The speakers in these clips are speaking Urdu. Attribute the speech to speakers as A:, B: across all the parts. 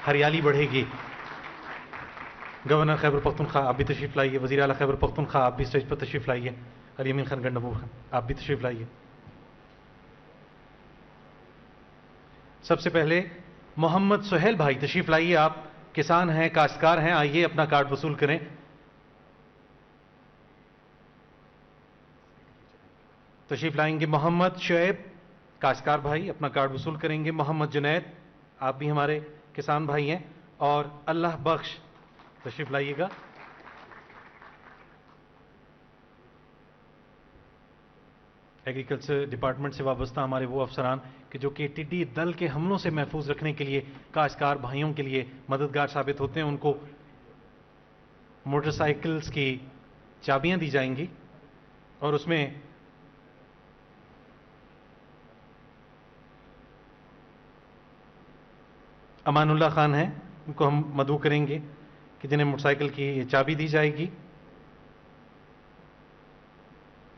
A: ہریالی بڑھے گی. گورنر خیبر پختونخوا آپ بھی تشریف لائیے. وزیر اعلیٰ خیبر پختونخوا آپ بھی اسٹیج پر تشریف لائیے. علی امین خان گنڈبور خان آپ بھی تشریف لائیے. سب سے پہلے محمد سہیل بھائی تشریف لائیے. آپ کسان ہیں, کاشتکار ہیں, آئیے اپنا کارڈ وصول کریں. تشریف لائیں گے محمد شعیب کاشتکار بھائی, اپنا کارڈ وصول کریں گے. محمد جنید آپ بھی ہمارے کسان بھائی ہیں. اور اللہ بخش تشریف لائیے گا. ایگریکلچر ڈپارٹمنٹ سے وابستہ ہمارے وہ افسران کہ جو کہ ٹڈی دل کے حملوں سے محفوظ رکھنے کے لیے کاشتکار بھائیوں کے لیے مددگار ثابت ہوتے ہیں, ان کو موٹر سائیکلز کی چابیاں دی جائیں گی. اور اس میں امان اللہ خان ہیں, ان کو ہم مدعو کریں گے کہ جنہیں موٹر سائیکل کی چابی دی جائے گی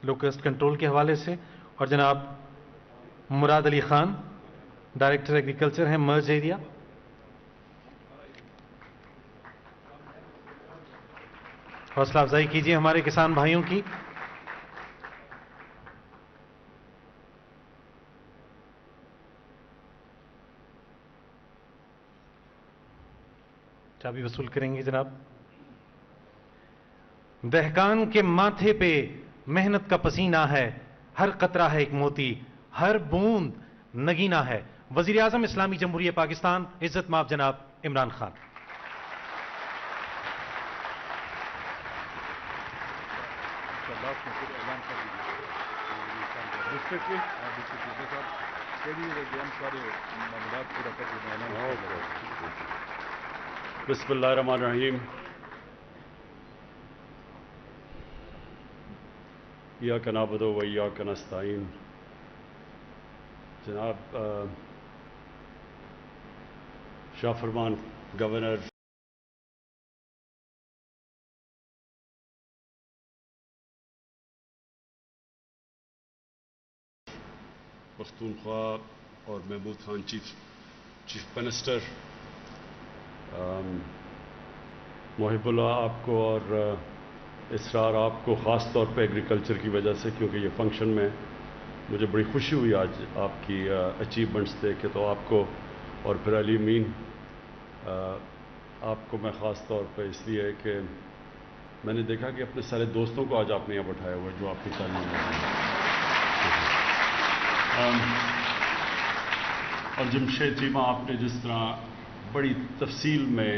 A: لوکسٹ کنٹرول کے حوالے سے. اور جناب مراد علی خان ڈائریکٹر ایگریکلچر ہیں مرج ایریا. حوصلہ افزائی کیجیے ہمارے کسان بھائیوں کی. چابی وصول کریں گے جناب. دہقان کے ماتھے پہ محنت کا پسینہ ہے, ہر قطرہ ہے ایک موتی, ہر بوند نگینہ ہے. وزیر اعظم اسلامی جمہوریہ پاکستان عزت مآب جناب عمران خان.
B: بسم اللہ الرحمن الرحیم. ایاک نعبد و ایاک نستعین. جناب شاہ فرمان گورنر پختونخوا اور محمود خان چیف منسٹر, محب اللہ آپ کو اور اسرار آپ کو خاص طور پہ ایگریکلچر کی وجہ سے, کیونکہ یہ فنکشن میں مجھے بڑی خوشی ہوئی آج آپ کی اچیومنٹس دیکھ کے. تو آپ کو اور پھر علی امین آپ کو میں خاص طور پہ اس لیے کہ میں نے دیکھا کہ اپنے سارے دوستوں کو آج آپ نے یہاں بٹھایا ہوا ہے جو آپ کی تعلیم میں. اور جمشید چیمہ آپ نے جس طرح بڑی تفصیل میں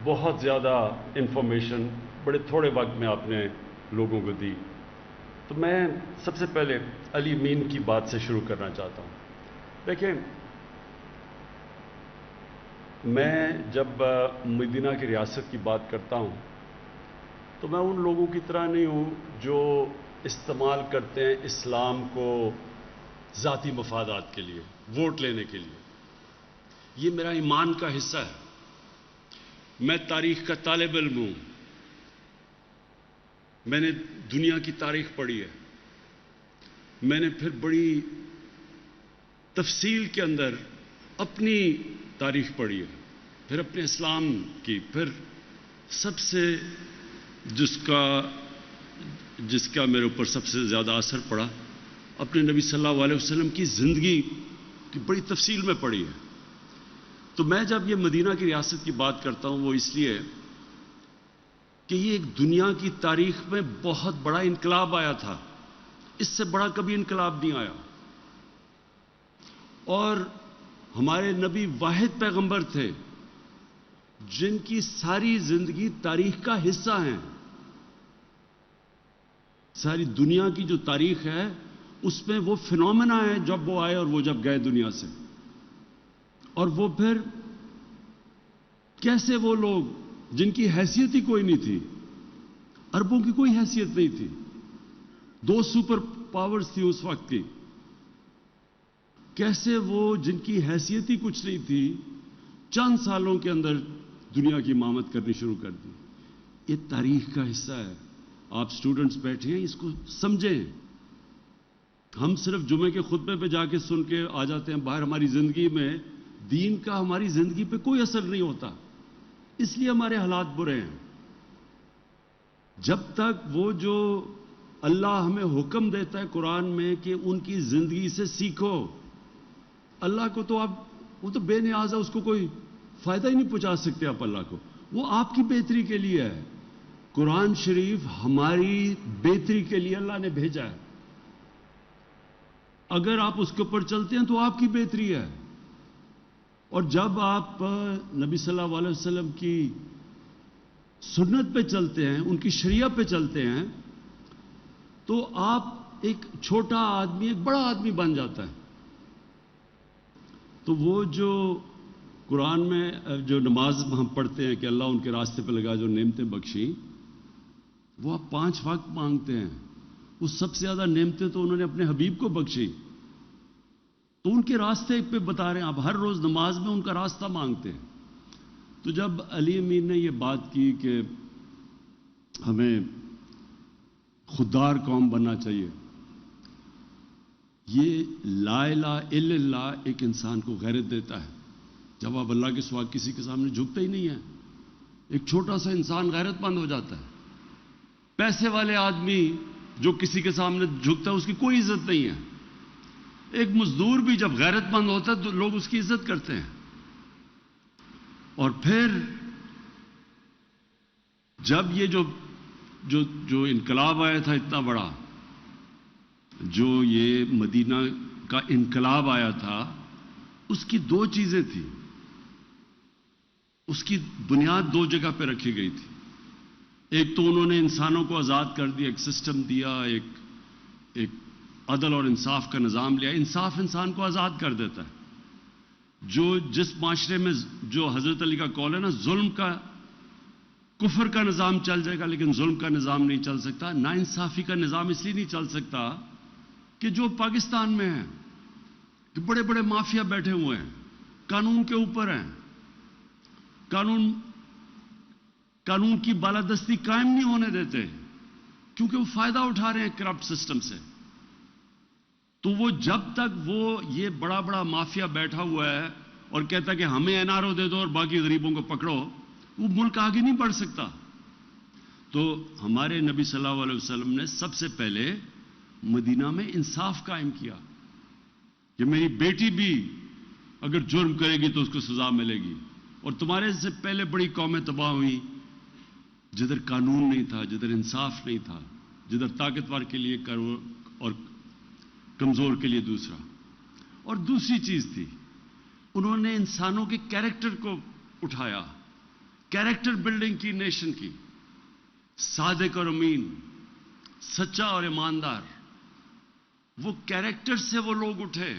B: بہت زیادہ انفارمیشن بڑے تھوڑے وقت میں آپ نے لوگوں کو دی, تو میں سب سے پہلے علی امین کی بات سے شروع کرنا چاہتا ہوں. دیکھیں, میں جب مدینہ کی ریاست کی بات کرتا ہوں تو میں ان لوگوں کی طرح نہیں ہوں جو استعمال کرتے ہیں اسلام کو ذاتی مفادات کے لیے, ووٹ لینے کے لیے. یہ میرا ایمان کا حصہ ہے. میں تاریخ کا طالب علم ہوں. میں نے دنیا کی تاریخ پڑھی ہے. میں نے پھر بڑی تفصیل کے اندر اپنی تاریخ پڑھی ہے, پھر اپنے اسلام کی, پھر سب سے جس کا میرے اوپر سب سے زیادہ اثر پڑا اپنے نبی صلی اللہ علیہ وسلم کی زندگی کی بڑی تفصیل میں پڑھی ہے. تو میں جب یہ مدینہ کی ریاست کی بات کرتا ہوں وہ اس لیے کہ یہ ایک دنیا کی تاریخ میں بہت بڑا انقلاب آیا تھا. اس سے بڑا کبھی انقلاب نہیں آیا. اور ہمارے نبی واحد پیغمبر تھے جن کی ساری زندگی تاریخ کا حصہ ہیں. ساری دنیا کی جو تاریخ ہے اس میں وہ فنومنا ہے جب وہ آئے اور وہ جب گئے دنیا سے. اور وہ پھر کیسے وہ لوگ جن کی حیثیت ہی کوئی نہیں تھی, عربوں کی کوئی حیثیت نہیں تھی, 2 سپر پاورز تھی اس وقت کی, کیسے وہ جن کی حیثیت ہی کچھ نہیں تھی چند سالوں کے اندر دنیا کی امامت کرنی شروع کر دی. یہ تاریخ کا حصہ ہے. آپ سٹوڈنٹس بیٹھے ہیں, اس کو سمجھیں. ہم صرف جمعے کے خطبے پہ جا کے سن کے آ جاتے ہیں باہر. ہماری زندگی میں دین کا ہماری زندگی پہ کوئی اثر نہیں ہوتا، اس لیے ہمارے حالات برے ہیں۔ جب تک وہ جو اللہ ہمیں حکم دیتا ہے قرآن میں کہ ان کی زندگی سے سیکھو، اللہ کو تو وہ تو بے نیاز ہے، اس کو کوئی فائدہ ہی نہیں پہنچا سکتے آپ اللہ کو، وہ آپ کی بہتری کے لیے ہے۔ قرآن شریف ہماری بہتری کے لیے اللہ نے بھیجا ہے، اگر آپ اس کے اوپر چلتے ہیں تو آپ کی بہتری ہے۔ اور جب آپ نبی صلی اللہ علیہ وسلم کی سنت پہ چلتے ہیں، ان کی شریعت پہ چلتے ہیں، تو آپ ایک چھوٹا آدمی ایک بڑا آدمی بن جاتا ہے۔ تو وہ جو قرآن میں جو نماز ہم پڑھتے ہیں کہ اللہ ان کے راستے پہ لگا جو نعمتیں بخشی، وہ آپ 5 وقت مانگتے ہیں، وہ سب سے زیادہ نعمتیں تو انہوں نے اپنے حبیب کو بخشی، تو ان کے راستے پہ بتا رہے ہیں آپ ہر روز نماز میں ان کا راستہ مانگتے ہیں۔ تو جب علی امین نے یہ بات کی کہ ہمیں خوددار قوم بننا چاہیے، یہ لا الہ الا اللہ ایک انسان کو غیرت دیتا ہے۔ جب آپ اللہ کے سوا کسی کے سامنے جھکتے ہی نہیں ہیں، ایک چھوٹا سا انسان غیرت مند ہو جاتا ہے۔ پیسے والے آدمی جو کسی کے سامنے جھکتا ہے اس کی کوئی عزت نہیں ہے۔ ایک مزدور بھی جب غیرت مند ہوتا ہے تو لوگ اس کی عزت کرتے ہیں۔ اور پھر جب یہ جو انقلاب آیا تھا اتنا بڑا، جو یہ مدینہ کا انقلاب آیا تھا، اس کی 2 چیزیں تھیں، اس کی بنیاد 2 جگہ پہ رکھی گئی تھی۔ ایک تو انہوں نے انسانوں کو آزاد کر دیا، ایک سسٹم دیا، ایک عدل اور انصاف کا نظام لیا۔ انصاف انسان کو آزاد کر دیتا ہے۔ جس معاشرے میں جو حضرت علی کا قول ہے نا، ظلم کا کفر کا نظام چل جائے گا لیکن ظلم کا نظام نہیں چل سکتا، نا انصافی کا نظام اس لیے نہیں چل سکتا کہ جو پاکستان میں ہے کہ بڑے بڑے مافیا بیٹھے ہوئے ہیں، قانون کے اوپر ہیں، قانون کی بالادستی قائم نہیں ہونے دیتے کیونکہ وہ فائدہ اٹھا رہے ہیں کرپٹ سسٹم سے۔ تو وہ جب تک وہ یہ بڑا بڑا مافیا بیٹھا ہوا ہے اور کہتا ہے کہ ہمیں این آر او دے دو اور باقی غریبوں کو پکڑو، وہ ملک آگے نہیں بڑھ سکتا۔ تو ہمارے نبی صلی اللہ علیہ وسلم نے سب سے پہلے مدینہ میں انصاف قائم کیا کہ میری بیٹی بھی اگر جرم کرے گی تو اس کو سزا ملے گی۔ اور تمہارے سے پہلے بڑی قومیں تباہ ہوئی جدھر قانون نہیں تھا، جدھر انصاف نہیں تھا، جدھر طاقتور کے لیے اور کمزور کے لیے دوسرا۔ اور دوسری چیز تھی، انہوں نے انسانوں کے کیریکٹر کو اٹھایا، کیریکٹر بلڈنگ کی نیشن کی، صادق اور امین، سچا اور ایماندار۔ وہ کیریکٹر سے وہ لوگ اٹھے،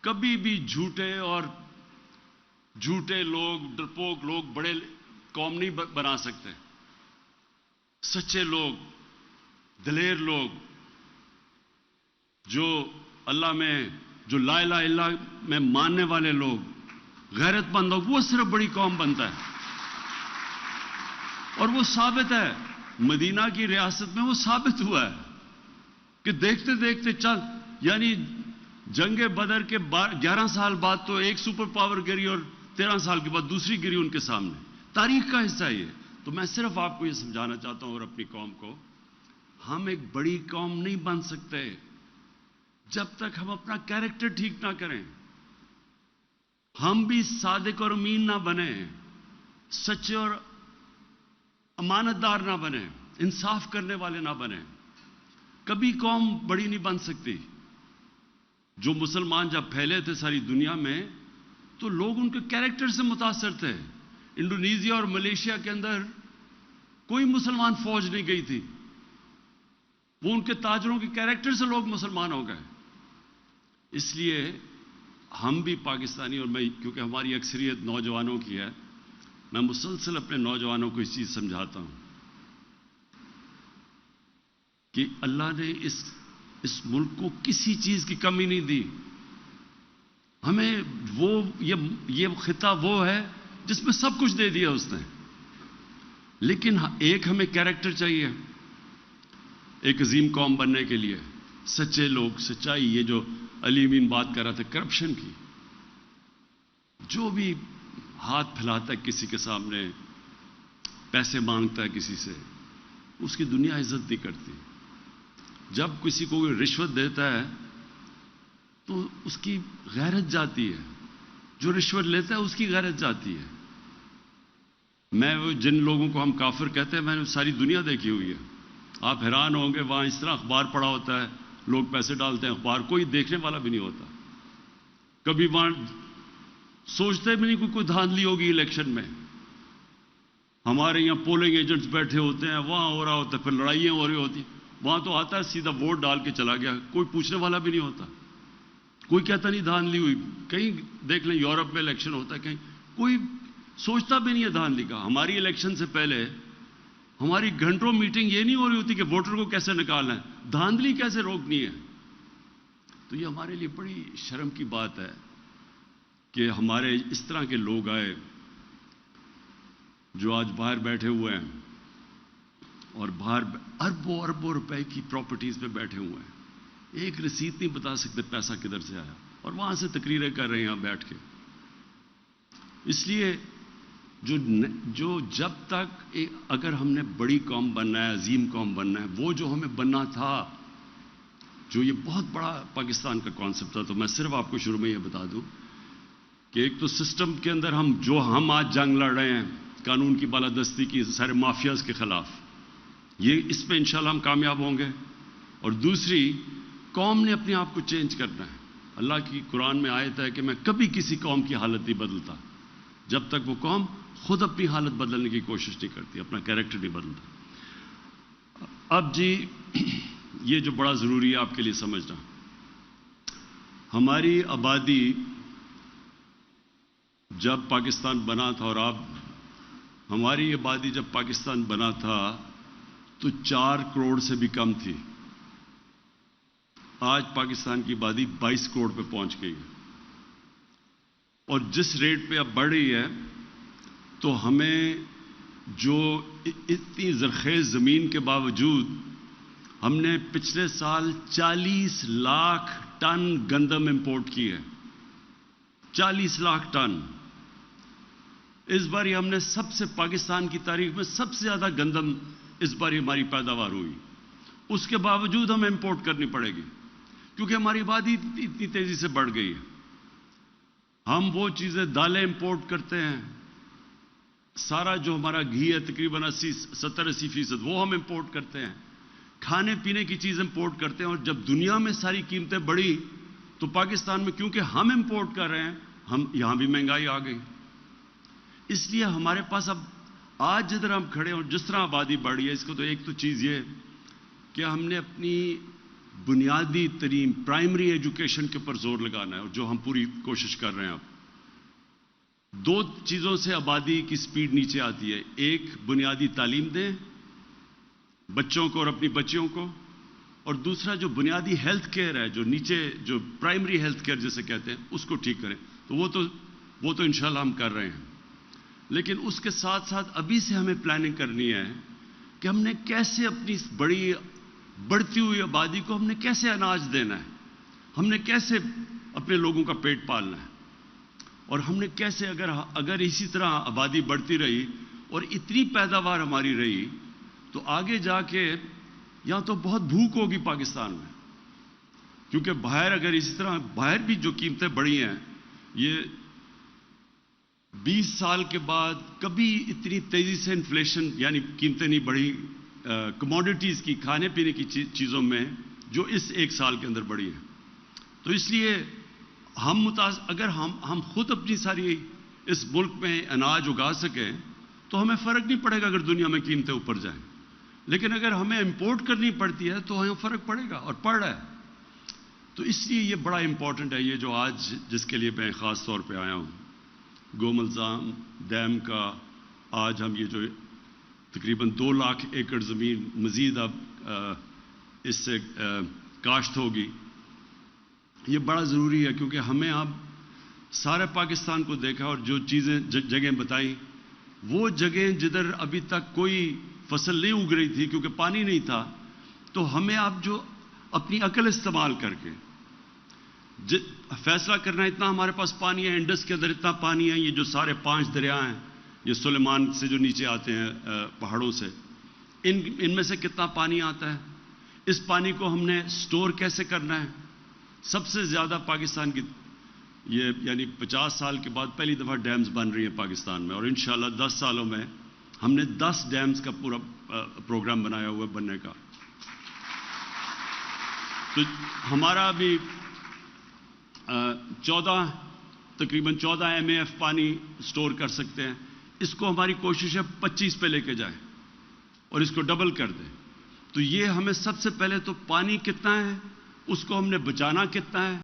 B: کبھی بھی جھوٹے لوگ، ڈرپوک لوگ بڑے قوم نہیں بنا سکتے۔ سچے لوگ، دلیر لوگ، جو اللہ میں، جو لا الہ الا اللہ میں ماننے والے لوگ، غیرت مند لوگ، وہ صرف بڑی قوم بنتا ہے۔ اور وہ ثابت ہے، مدینہ کی ریاست میں وہ ثابت ہوا ہے کہ دیکھتے دیکھتے یعنی جنگ بدر کے 11 سال بعد تو ایک سپر پاور گری اور 13 سال کے بعد دوسری گری ان کے سامنے۔ تاریخ کا حصہ ہے یہ۔ تو میں صرف آپ کو یہ سمجھانا چاہتا ہوں اور اپنی قوم کو، ہم ایک بڑی قوم نہیں بن سکتے جب تک ہم اپنا کیریکٹر ٹھیک نہ کریں۔ ہم بھی صادق اور امین نہ بنیں، سچے اور امانت دار نہ بنیں، انصاف کرنے والے نہ بنیں، کبھی قوم بڑی نہیں بن سکتی۔ جو مسلمان جب پھیلے تھے ساری دنیا میں تو لوگ ان کے کیریکٹر سے متاثر تھے۔ انڈونیزیا اور ملیشیا کے اندر کوئی مسلمان فوج نہیں گئی تھی، وہ ان کے تاجروں کے کیریکٹر سے لوگ مسلمان ہو گئے۔ اس لیے ہم بھی پاکستانی، اور میں کیونکہ ہماری اکثریت نوجوانوں کی ہے، میں مسلسل اپنے نوجوانوں کو اس چیز سمجھاتا ہوں کہ اللہ نے اس ملک کو کسی چیز کی کمی نہیں دی۔ ہمیں یہ خطہ وہ ہے جس میں سب کچھ دے دیا اس نے، لیکن ایک ہمیں کیریکٹر چاہیے ایک عظیم قوم بننے کے لیے، سچے لوگ، سچائی۔ یہ جو علی امین بات کر رہا تھا کرپشن کی، جو بھی ہاتھ پھیلاتا ہے کسی کے سامنے، پیسے مانگتا ہے کسی سے، اس کی دنیا عزت نہیں کرتی. جب کسی کو رشوت دیتا ہے تو اس کی غیرت جاتی ہے، جو رشوت لیتا ہے اس کی غیرت جاتی ہے. میں وہ جن لوگوں کو ہم کافر کہتے ہیں، میں نے ساری دنیا دیکھی ہوئی ہے. آپ حیران ہوں گے، وہاں اس طرح اخبار پڑا ہوتا ہے، لوگ پیسے ڈالتے ہیں اخبار، کوئی دیکھنے والا بھی نہیں ہوتا. کبھی وہاں سوچتے بھی نہیں کوئی دھاندلی ہوگی الیکشن میں. ہمارے یہاں پولنگ ایجنٹس بیٹھے ہوتے ہیں، وہاں ہو رہا ہوتا ہے، پھر لڑائیاں ہو رہی ہوتی. وہاں تو آتا ہے سیدھا ووٹ ڈال کے چلا گیا، کوئی پوچھنے والا بھی نہیں ہوتا. کوئی کہتا نہیں دھاندلی ہوئی. کہیں دیکھ لیں یورپ میں الیکشن ہوتا ہے، کہیں کوئی سوچتا بھی نہیں ہے دھاندلی کا. ہماری الیکشن سے پہلے ہماری گھنٹوں میٹنگ یہ نہیں ہو رہی ہوتی کہ ووٹر کو کیسے نکالنا ہے، دھاندلی کیسے روکنی ہے. تو یہ ہمارے لیے بڑی شرم کی بات ہے کہ ہمارے اس طرح کے لوگ آئے جو آج باہر بیٹھے ہوئے ہیں اور باہر اربوں اربوں روپے کی پراپرٹیز پہ بیٹھے ہوئے ہیں. ایک رسید نہیں بتا سکتے پیسہ کدھر سے آیا، اور وہاں سے تقریریں کر رہے ہیں یہاں بیٹھ کے. اس لیے جو جب تک اگر ہم نے بڑی قوم بننا ہے، عظیم قوم بننا ہے، وہ جو ہمیں بننا تھا، جو یہ بہت بڑا پاکستان کا کانسیپٹ تھا. تو میں صرف آپ کو شروع میں یہ بتا دوں کہ ایک تو سسٹم کے اندر ہم آج جنگ لڑ رہے ہیں قانون کی بالادستی کی، سارے مافیاز کے خلاف، یہ اس پہ انشاءاللہ ہم کامیاب ہوں گے. اور دوسری، قوم نے اپنے آپ کو چینج کرنا ہے. اللہ کی قرآن میں آیت ہے کہ میں کبھی کسی قوم کی حالت نہیں بدلتا جب تک وہ قوم خود اپنی حالت بدلنے کی کوشش نہیں کرتی، اپنا کیریکٹر نہیں بدلتا. اب جی یہ جو بڑا ضروری ہے آپ کے لیے سمجھنا، ہماری آبادی جب پاکستان بنا تھا، اور ہماری آبادی جب پاکستان بنا تھا تو 4 کروڑ سے بھی کم تھی. آج پاکستان کی آبادی 22 کروڑ پہ پہنچ گئی ہے، اور جس ریٹ پہ اب بڑھ رہی ہے تو ہمیں جو اتنی زرخیز زمین کے باوجود ہم نے پچھلے سال 40 لاکھ ٹن گندم امپورٹ کی ہے. 40 لاکھ ٹن. اس بار ہم نے پاکستان کی تاریخ میں سب سے زیادہ گندم اس بار ہماری پیداوار ہوئی. اس کے باوجود ہمیں امپورٹ کرنی پڑے گی کیونکہ ہماری آبادی اتنی تیزی سے بڑھ گئی ہے. ہم وہ چیزیں، دالیں امپورٹ کرتے ہیں، سارا جو ہمارا گھی ہے تقریباً 70-80% وہ ہم امپورٹ کرتے ہیں. کھانے پینے کی چیز امپورٹ کرتے ہیں. اور جب دنیا میں ساری قیمتیں بڑھی تو پاکستان میں کیونکہ ہم امپورٹ کر رہے ہیں، یہاں بھی مہنگائی آ گئی. اس لیے ہمارے پاس اب آج جدھر ہم کھڑے ہیں اور جس طرح آبادی بڑھی ہے، اس کو تو ایک تو چیز یہ کہ ہم نے اپنی بنیادی ترین پرائمری ایجوکیشن کے اوپر زور لگانا ہے، اور جو ہم پوری کوشش کر رہے ہیں. اب 2 چیزوں سے آبادی کی سپیڈ نیچے آتی ہے. ایک، بنیادی تعلیم دیں بچوں کو اور اپنی بچیوں کو، اور دوسرا جو بنیادی ہیلتھ کیئر ہے، جو نیچے جو پرائمری ہیلتھ کیئر جسے کہتے ہیں، اس کو ٹھیک کریں. تو وہ تو انشاءاللہ ہم کر رہے ہیں. لیکن اس کے ساتھ ساتھ ابھی سے ہمیں پلاننگ کرنی ہے کہ ہم نے کیسے اپنی بڑھتی ہوئی آبادی کو ہم نے کیسے اناج دینا ہے، ہم نے کیسے اپنے لوگوں کا پیٹ پالنا ہے، اور ہم نے کیسے اگر اسی طرح آبادی بڑھتی رہی اور اتنی پیداوار ہماری رہی تو آگے جا کے یہاں تو بہت بھوک ہوگی پاکستان میں. کیونکہ باہر اگر اسی طرح باہر بھی جو قیمتیں بڑھی ہیں، یہ 20 سال کے بعد کبھی اتنی تیزی سے انفلیشن یعنی قیمتیں نہیں بڑھی کموڈیٹیز کی، کھانے پینے کی چیزوں میں، جو اس 1 سال کے اندر بڑھی ہیں. تو اس لیے اگر ہم خود اپنی ساری اس ملک میں اناج اگا سکیں تو ہمیں فرق نہیں پڑے گا اگر دنیا میں قیمتیں اوپر جائیں. لیکن اگر ہمیں امپورٹ کرنی پڑتی ہے تو ہمیں فرق پڑے گا، اور پڑ رہا ہے. تو اس لیے یہ بڑا امپورٹنٹ ہے، یہ جو آج جس کے لیے میں خاص طور پہ آیا ہوں، گوملزام ڈیم کا آج ہم یہ جو تقریباً 2 لاکھ ایکڑ زمین مزید اب اس سے کاشت ہوگی. یہ بڑا ضروری ہے کیونکہ ہمیں اب سارے پاکستان کو دیکھا اور جو چیزیں جگہیں بتائیں، وہ جگہیں جدھر ابھی تک کوئی فصل نہیں اگ رہی تھی کیونکہ پانی نہیں تھا، تو ہمیں اب جو اپنی عقل استعمال کر کے فیصلہ کرنا ہے. اتنا ہمارے پاس پانی ہے, انڈس کے اندر اتنا پانی ہے, یہ جو سارے 5 دریا ہیں یہ سلیمان سے جو نیچے آتے ہیں پہاڑوں سے, ان میں سے کتنا پانی آتا ہے. اس پانی کو ہم نے سٹور کیسے کرنا ہے. سب سے زیادہ پاکستان کی یہ یعنی 50 سال کے بعد پہلی دفعہ ڈیمز بن رہی ہیں پاکستان میں, اور انشاءاللہ 10 سالوں میں ہم نے 10 ڈیمز کا پورا پروگرام بنایا ہوا ہے بننے کا. تو ہمارا ابھی تقریباً 14 MAF پانی سٹور کر سکتے ہیں. اس کو ہماری کوشش ہے 25 پہ لے کے جائیں اور اس کو ڈبل کر دیں. تو یہ ہمیں سب سے پہلے تو پانی کتنا ہے, اس کو ہم نے بچانا کتنا ہے.